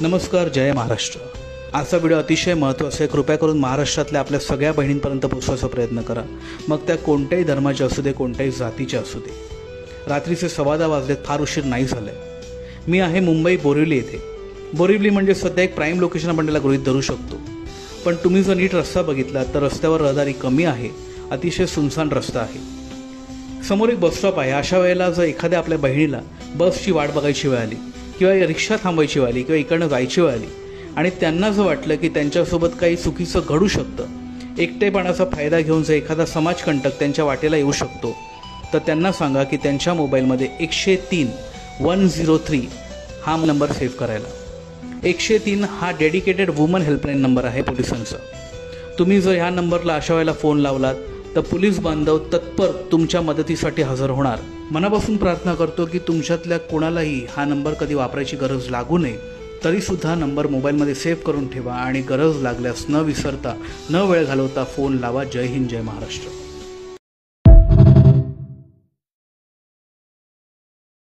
नमस्कार, जय महाराष्ट्र। आजचा व्हिडिओ अतिशय महत्त्वाचा आहे। कृपया करून महाराष्ट्रातल्या आपल्या सगळ्या बहिणींपर्यंत पोहोचवायचा प्रयत्न करा, मग त्या कोणत्याही धर्माच्या असू दे, कोणत्याही जातीच्या असू दे। रात्रीचे 10:15 वाजलेत, फार उशीर नाही झालाय। मी आहे मुंबई बोरिवली येथे। बोरिवली म्हणजे सध्या एक प्राईम लोकेशन आपण त्याला गृहीत धरू शकतो, पण तुम्ही जर नीट रस्ता बघितला तर रस्त्यावर रहदारी कमी आहे, अतिशय सुनसान रस्ता आहे। समोर एक बस स्टॉप आहे। अशा वेळेला जर एखाद्या आपल्या बहिणीला बसची वाट बघायची वेळ आली किंवा रिक्षा थांबायची वेळ आली किंवा इकडनं जायची वेळ आली आणि त्यांना जर वाटलं की त्यांच्यासोबत काही चुकीचं घडू शकतं, एकटेपणाचा फायदा घेऊन जर एखादा समाजकंटक त्यांच्या वाटेला येऊ शकतो, तर त्यांना सांगा की त्यांच्या मोबाईलमध्ये 103 हा नंबर सेव्ह करायला। 103 हा डेडिकेटेड वुमन हेल्पलाईन नंबर आहे पोलिसांचा। तुम्ही जर ह्या नंबरला अशा वेळेला फोन लावलात तर पोलीस बांधव तत्पर तुमच्या मदतीसाठी हजर होणार। मनापासून प्रार्थना करतो की तुमच्यातल्या कोणालाही हा नंबर कधी वापरायची गरज लागू नये, तरीसुद्धा नंबर मोबाईलमध्ये सेव्ह करून ठेवा आणि गरज लागल्यास न विसरता, न वेळ घालवता फोन लावा। जय हिंद, जय महाराष्ट्र।